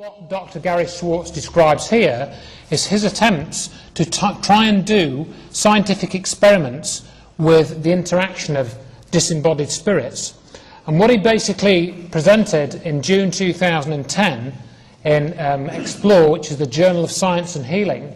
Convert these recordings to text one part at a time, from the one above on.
What Dr. Gary Schwartz describes here is his attempts to try and do scientific experiments with the interaction of disembodied spirits. And what he basically presented in June 2010 in Explore, which is the Journal of Science and Healing,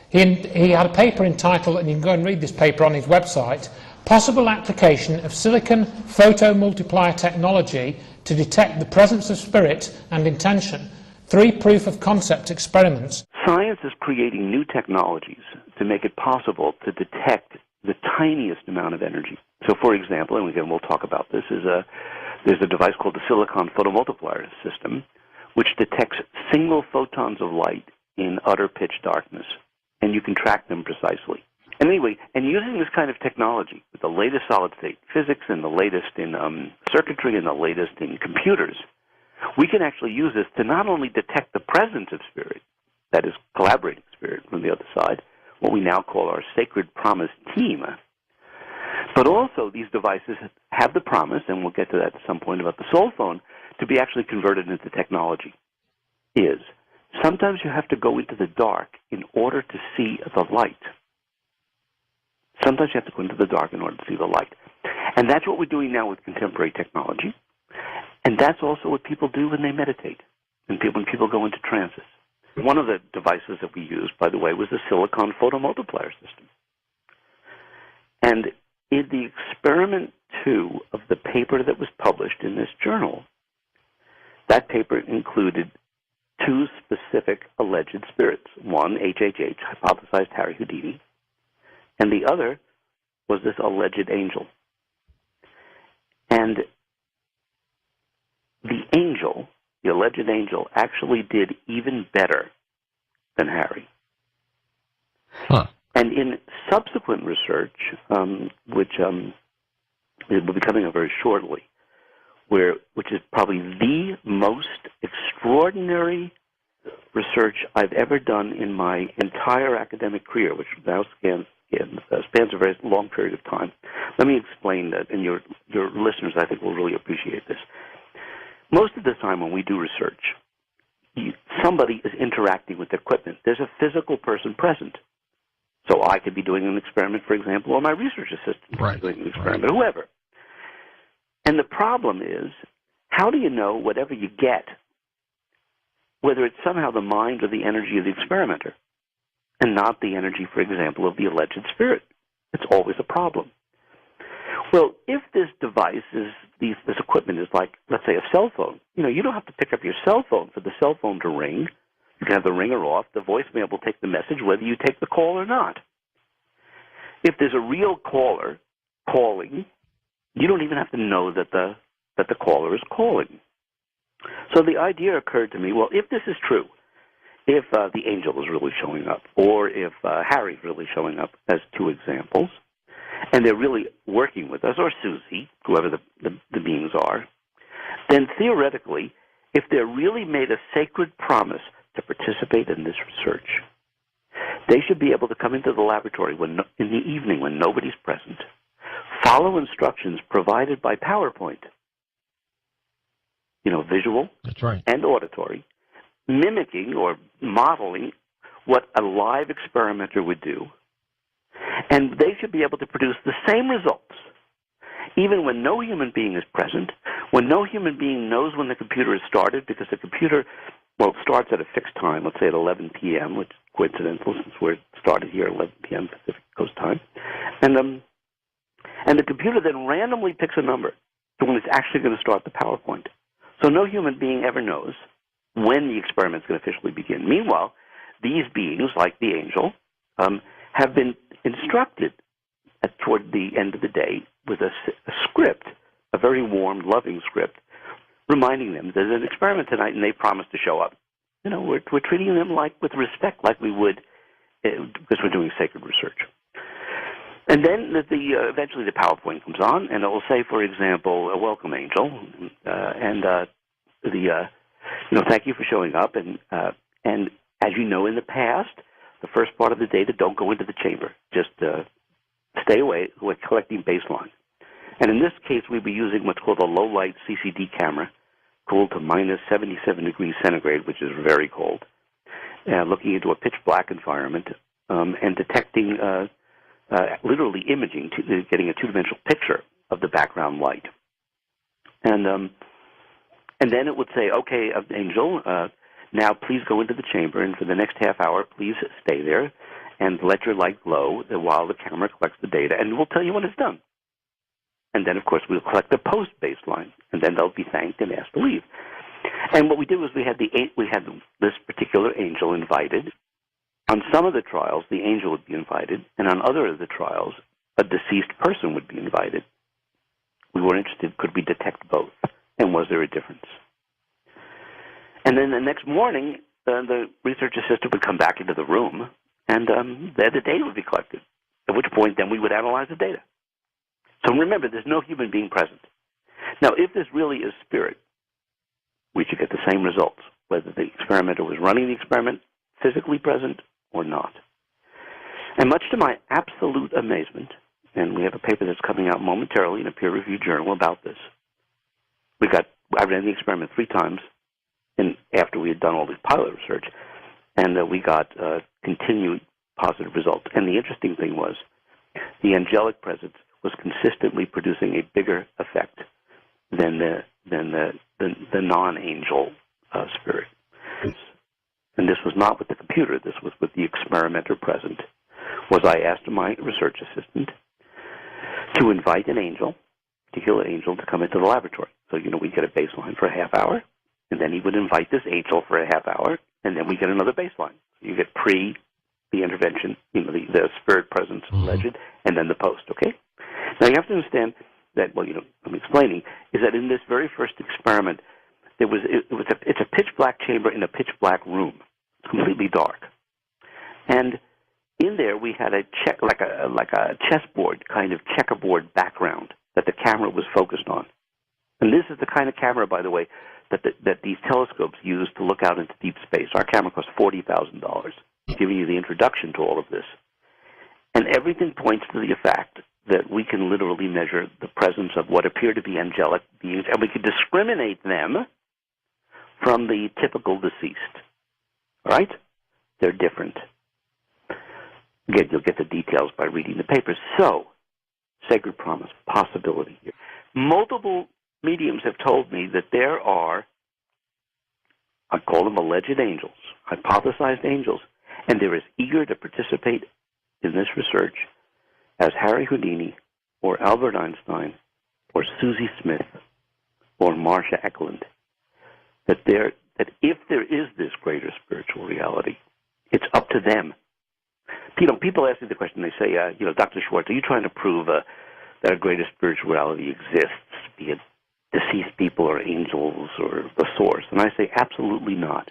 he had a paper entitled, and you can go and read this paper on his website, Possible Application of Silicon Photomultiplier Technology to Detect the Presence of Spirit and Intention. 3 proof-of-concept experiments. Science is creating new technologies to make it possible to detect the tiniest amount of energy. So, for example, and again we'll talk about this, there's a device called the silicon photomultiplier system, which detects single photons of light in utter pitch darkness, and you can track them precisely. And anyway, and using this kind of technology, with the latest solid-state physics and the latest in circuitry and the latest in computers, we can actually use this to not only detect the presence of spirit, that is, collaborating spirit from the other side, what we now call our sacred promise team, but also these devices have the promise, and we'll get to that at some point about the soul phone, to be actually converted into technology. Sometimes you have to go into the dark in order to see the light. Sometimes you have to go into the dark in order to see the light. And that's what we're doing now with contemporary technology. And that's also what people do when they meditate, and when people go into trances. One of the devices that we used, by the way, was the silicon photomultiplier system. And in the experiment 2 of the paper that was published in this journal, that paper included 2 specific alleged spirits. One, HHH, hypothesized Harry Houdini, and the other was this alleged angel. And the angel, the alleged angel, actually did even better than Harry. Huh. And in subsequent research, which it will be coming up very shortly, which is probably the most extraordinary research I've ever done in my entire academic career, which now spans a very long period of time. Let me explain that, and your listeners, I think, will really appreciate this. Most of the time when we do research, somebody is interacting with the equipment. There's a physical person present. So I could be doing an experiment, for example, or my research assistant could be doing an experiment, or whoever. And the problem is, how do you know whatever you get, whether it's somehow the mind or the energy of the experimenter, and not the energy, for example, of the alleged spirit? It's always a problem. Well, if this device this equipment is like, let's say, a cell phone, you don't have to pick up your cell phone for the cell phone to ring. You can have the ringer off. The voicemail will take the message whether you take the call or not. If there's a real caller calling, you don't even have to know that the caller is calling. So the idea occurred to me, well, if this is true, if the angel is really showing up, or if Harry's really showing up, as 2 examples, and they're really working with us, or Susie, whoever the beings are, then theoretically, if they're really made a sacred promise to participate in this research, they should be able to come into the laboratory in the evening when nobody's present, follow instructions provided by PowerPoint, visual and auditory, mimicking or modeling what a live experimenter would do, and they should be able to produce the same results, even when no human being is present, when no human being knows when the computer is started, because the computer, starts at a fixed time, let's say at 11 p.m., which is coincidental since we're started here at 11 p.m. Pacific Coast time, and the computer then randomly picks a number to when it's actually going to start the PowerPoint. So no human being ever knows when the experiment is going to officially begin. Meanwhile, these beings, like the angel, have been instructed toward the end of the day with a script, a very warm, loving script, reminding them there's an experiment tonight and they promise to show up. We're treating them with respect, like we would because we're doing sacred research. And then eventually the PowerPoint comes on, and it will say, for example, a welcome angel, thank you for showing up, and as you know in the past, the first part of the data, don't go into the chamber. Just stay away. We're collecting baseline. And in this case, we'd be using what's called a low-light CCD camera cooled to minus 77 degrees centigrade, which is very cold, looking into a pitch black environment, and detecting, literally imaging, getting a two-dimensional picture of the background light. And then it would say, okay, Angel, now please go into the chamber, and for the next half hour, please stay there and let your light glow while the camera collects the data, and we'll tell you when it's done. And then, of course, we'll collect the post-baseline, and then they'll be thanked and asked to leave. And what we did was we had this particular angel invited. On some of the trials, the angel would be invited, and on other of the trials, a deceased person would be invited. We were interested, could we detect both, and was there a difference? And then the next morning, the research assistant would come back into the room, and the data would be collected, at which point then we would analyze the data. So remember, there's no human being present. Now, if this really is spirit, we should get the same results, whether the experimenter was running the experiment physically present or not. And much to my absolute amazement, and we have a paper that's coming out momentarily in a peer-reviewed journal about this, I ran the experiment 3 times after we had done all this pilot research, and we got continued positive results. And the interesting thing was the angelic presence was consistently producing a bigger effect than the non-angel spirit. And this was not with the computer. This was with the experimenter present. I asked my research assistant to invite an angel, particular angel, to come into the laboratory. So, we get a baseline for a half hour, and then he would invite this angel for a half hour, and then we get another baseline. So you get pre the intervention, the spirit presence alleged, and then the post, okay? Now you have to understand that, I'm explaining, is that in this very first experiment, it's a pitch black chamber in a pitch black room. It's completely dark. And in there we had like a chessboard kind of checkerboard background that the camera was focused on. And this is the kind of camera, by the way, that these telescopes use to look out into deep space. Our camera cost $40,000, giving you the introduction to all of this. And everything points to the fact that we can literally measure the presence of what appear to be angelic beings, and we can discriminate them from the typical deceased. All right? They're different. Again, you'll get the details by reading the papers. So, sacred promise, possibility here. Multiple mediums have told me that there are, I call them alleged angels, hypothesized angels, and they're as eager to participate in this research as Harry Houdini or Albert Einstein or Susie Smith or Marcia Eklund, that if there is this greater spiritual reality, it's up to them. People ask me the question, they say, Dr. Schwartz, are you trying to prove that a greater spirituality exists, be it deceased people or angels or the source? And I say, absolutely not.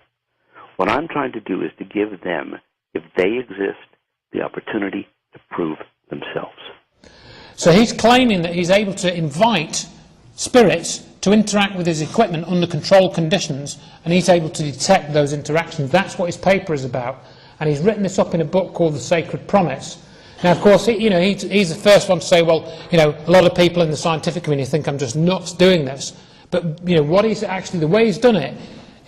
What I'm trying to do is to give them, if they exist, the opportunity to prove themselves. So he's claiming that he's able to invite spirits to interact with his equipment under controlled conditions, and he's able to detect those interactions. That's what his paper is about. And he's written this up in a book called The Sacred Promise. Now, of course, he's the first one to say, well, a lot of people in the scientific community think I'm just nuts doing this. But, what he's actually, the way he's done it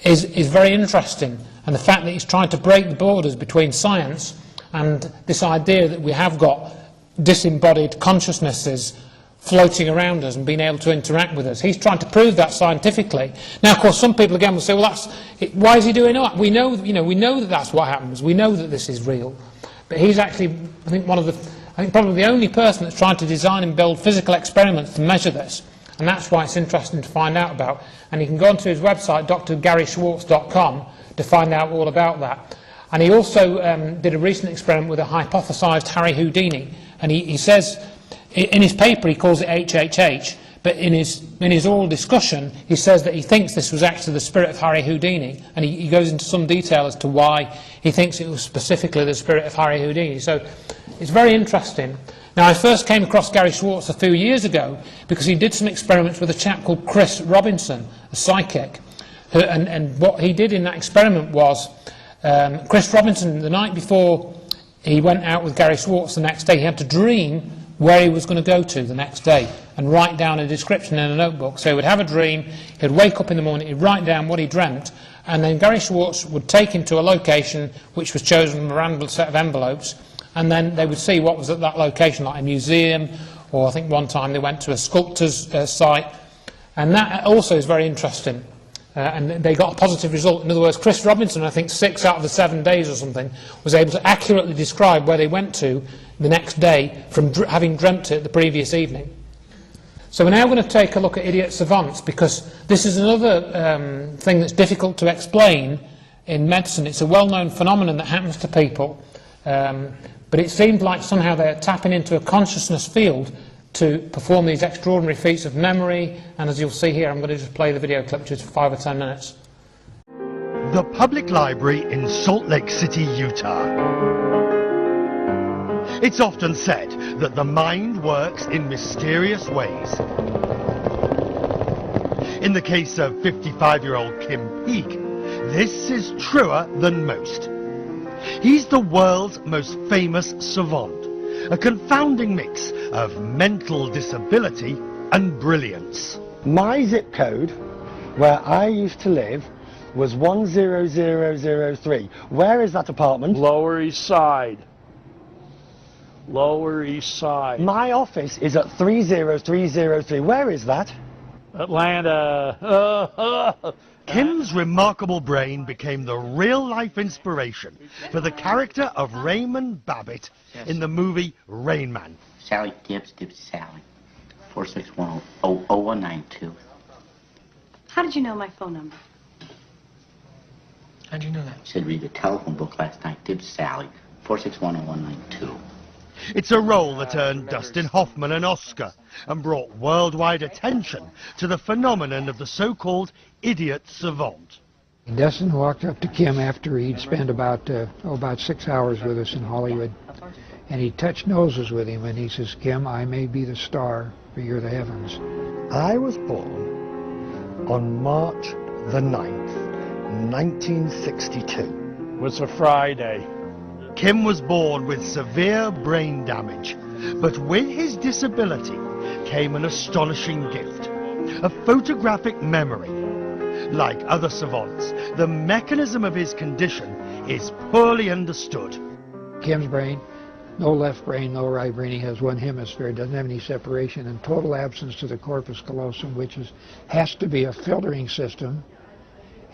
is very interesting. And the fact that he's trying to break the borders between science and this idea that we have got disembodied consciousnesses floating around us and being able to interact with us. He's trying to prove that scientifically. Now, of course, some people again will say, well, why is he doing that? We know that that's what happens. We know that this is real. But he's actually, I think probably the only person that's trying to design and build physical experiments to measure this. And that's why it's interesting to find out about. And you can go onto his website, drgaryschwartz.com, to find out all about that. And he also did a recent experiment with a hypothesized Harry Houdini. And he says, in his paper he calls it HHH, but in his oral discussion he says that he thinks this was actually the spirit of Harry Houdini, and he goes into some detail as to why he thinks it was specifically the spirit of Harry Houdini. So it's very interesting. Now, I first came across Gary Schwartz a few years ago because he did some experiments with a chap called Chris Robinson, a psychic, and what he did in that experiment was Chris Robinson, the night before he went out with Gary Schwartz the next day, he had to dream where he was going to go to the next day and write down a description in a notebook. So he would have a dream, he'd wake up in the morning, he'd write down what he dreamt, and then Gary Schwartz would take him to a location which was chosen from a random set of envelopes, and then they would see what was at that location, like a museum, or I think one time they went to a sculptor's site, and that also is very interesting. And they got a positive result. In other words, Chris Robinson, I think 6 out of the 7 days or something, was able to accurately describe where they went to the next day from having dreamt it the previous evening. So we're now going to take a look at idiot savants, because this is another thing that's difficult to explain in medicine. It's a well-known phenomenon that happens to people, but it seems like somehow they're tapping into a consciousness field to perform these extraordinary feats of memory, and as you'll see here, I'm going to just play the video clip, which is for 5 or 10 minutes. The Public Library in Salt Lake City, Utah. It's often said that the mind works in mysterious ways. In the case of 55-year-old Kim Peake, this is truer than most. He's the world's most famous savant, a confounding mix of mental disability and brilliance. My zip code, where I used to live, was 10003. Where is that apartment? Lower East Side. Lower East Side. My office is at 30303. Where is that? Atlanta. Kim's remarkable brain became the real-life inspiration for the character of Raymond Babbitt in the movie Rain Man. Sally Gibbs, Sally. 461-0192. How did you know my phone number? How'd you know that? She said read the telephone book last night. Gibbs, Sally. 461-0192. It's a role that earned Dustin Hoffman an Oscar and brought worldwide attention to the phenomenon of the so-called idiot savant. Dustin walked up to Kim after he'd spent about 6 hours with us in Hollywood, and he touched noses with him, and he says, "Kim, I may be the star, but you're the heavens." I was born on March the 9th, 1962. Was a Friday. Kim was born with severe brain damage, but with his disability came an astonishing gift, a photographic memory. Like other savants, the mechanism of his condition is poorly understood. Kim's brain, no left brain, no right brain. He has one hemisphere, doesn't have any separation, and total absence to the corpus callosum, which has to be a filtering system.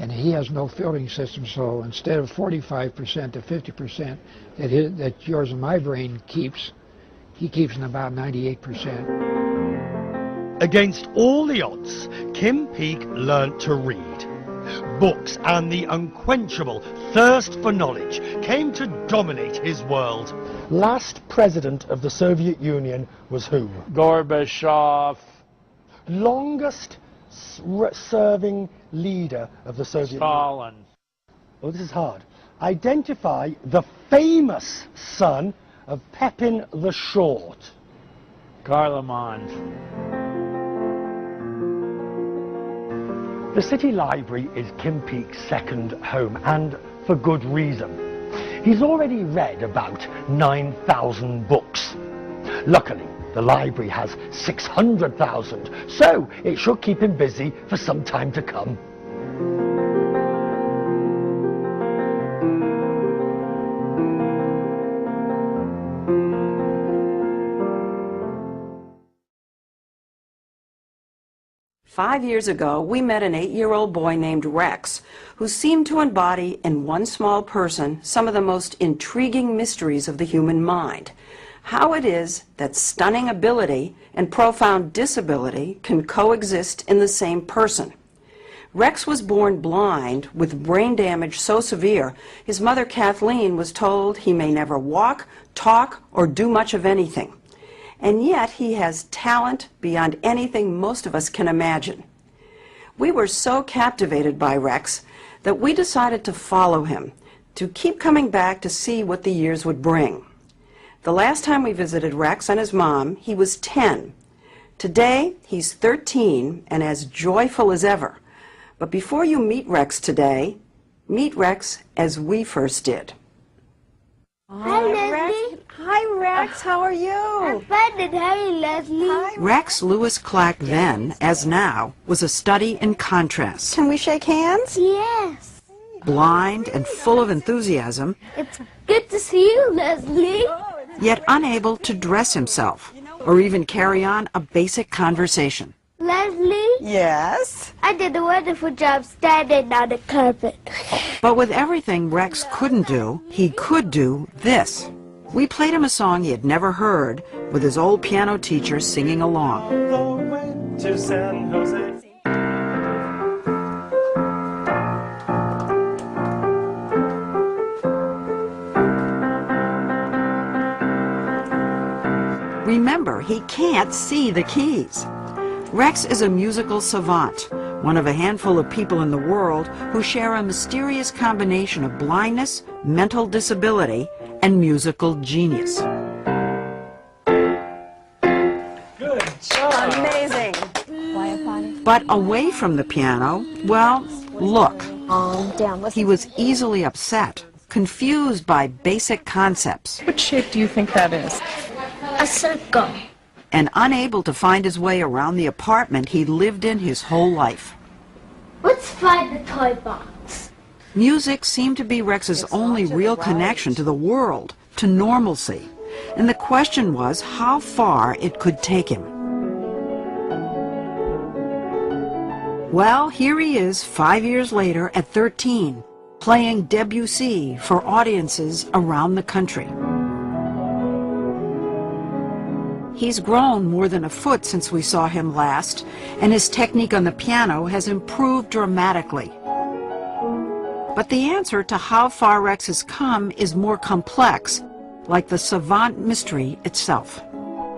And he has no filtering system, so instead of 45% to 50% that yours and my brain keeps, he keeps in about 98%. Against all the odds, Kim Peake learnt to read. Books and the unquenchable thirst for knowledge came to dominate his world. Last president of the Soviet Union was who? Gorbachev. Longest serving leader of the Soviet Union? Stalin. Oh, this is hard. Identify the famous son of Pepin the Short. Carloman. The City Library is Kim Peake's second home, and for good reason. He's already read about 9,000 books. Luckily, the library has 600,000, so it should keep him busy for some time to come. "5 years ago, we met an 8-year-old boy named Rex, who seemed to embody in one small person some of the most intriguing mysteries of the human mind. How it is that stunning ability and profound disability can coexist in the same person. Rex was born blind with brain damage so severe, his mother Kathleen was told he may never walk, talk, or do much of anything. And yet he has talent beyond anything most of us can imagine. We were so captivated by Rex that we decided to follow him, to keep coming back to see what the years would bring. The last time we visited Rex and his mom, he was 10. Today, he's 13 and as joyful as ever. But before you meet Rex today, meet Rex as we first did. Hi, Rex. Hi, Rex. How are you? I'm fine, and how are you, Leslie? Hi. Rex Lewis Clark then, as now, was a study in contrast. Can we shake hands? Yes. Blind and full of enthusiasm, It's good to see you, Leslie. yet unable to dress himself or even carry on a basic conversation. Leslie? Yes? I did a wonderful job standing on the carpet. But with everything Rex couldn't do, he could do this. We played him a song he had never heard, with his old piano teacher singing along. To San Jose. Remember, he can't see the keys. Rex is a musical savant, one of a handful of people in the world who share a mysterious combination of blindness, mental disability, and musical genius. Good job. Amazing. But away from the piano, well, look. He was easily upset, confused by basic concepts. What shape do you think that is? A circle. And unable to find his way around the apartment he lived in his whole life. Let's find the toy box. Music seemed to be Rex's only real connection to the world, to normalcy. And the question was how far it could take him. Well, here he is 5 years later at 13, playing Debussy for audiences around the country. He's grown more than a foot since we saw him last, and his technique on the piano has improved dramatically. But the answer to how far Rex has come is more complex, like the savant mystery itself.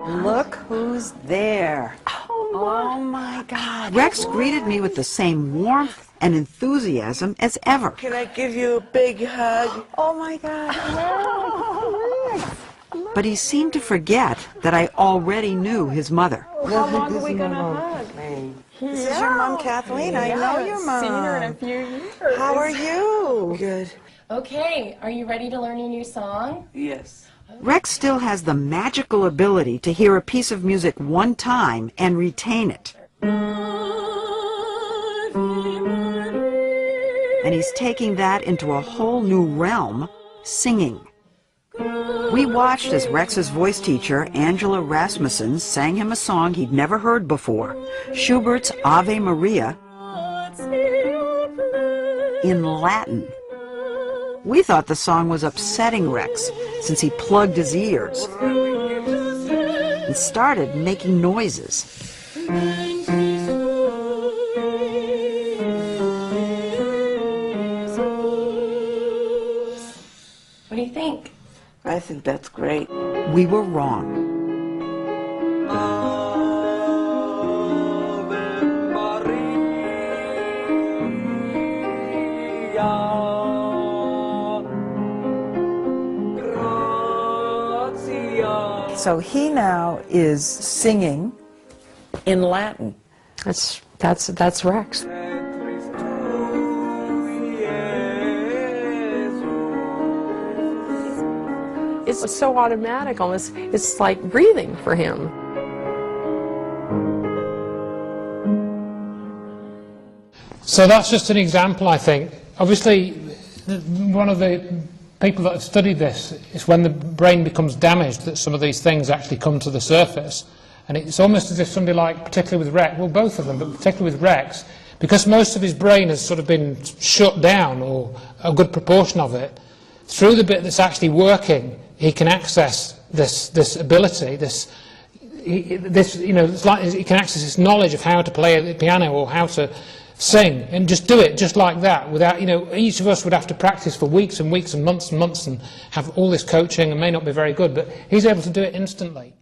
Look who's there. Oh my God. Rex greeted me with the same warmth and enthusiasm as ever. Can I give you a big hug? Oh my God. But he seemed to forget that I already knew his mother. How long are we going to hug? This is your mom, Kathleen. I know your mom. Seen her in a few years. How are you? Good. Okay, are you ready to learn your new song? Yes. Rex still has the magical ability to hear a piece of music one time and retain it. And he's taking that into a whole new realm, singing. We watched as Rex's voice teacher, Angela Rasmussen, sang him a song he'd never heard before, Schubert's Ave Maria, in Latin. We thought the song was upsetting Rex, since he plugged his ears and started making noises. What do you think? I think that's great. We were wrong. So he now is singing in Latin. That's Rex. It's so automatic, almost. It's like breathing for him. So that's just an example, I think. Obviously, one of the people that have studied this is when the brain becomes damaged that some of these things actually come to the surface. And it's almost as if somebody like, particularly with Rex, well, both of them, but particularly with Rex, because most of his brain has sort of been shut down, or a good proportion of it, through the bit that's actually working, he can access this ability, it's like he can access this knowledge of how to play the piano or how to sing, and just do it just like that without, each of us would have to practice for weeks and weeks and months and have all this coaching and may not be very good, but he's able to do it instantly.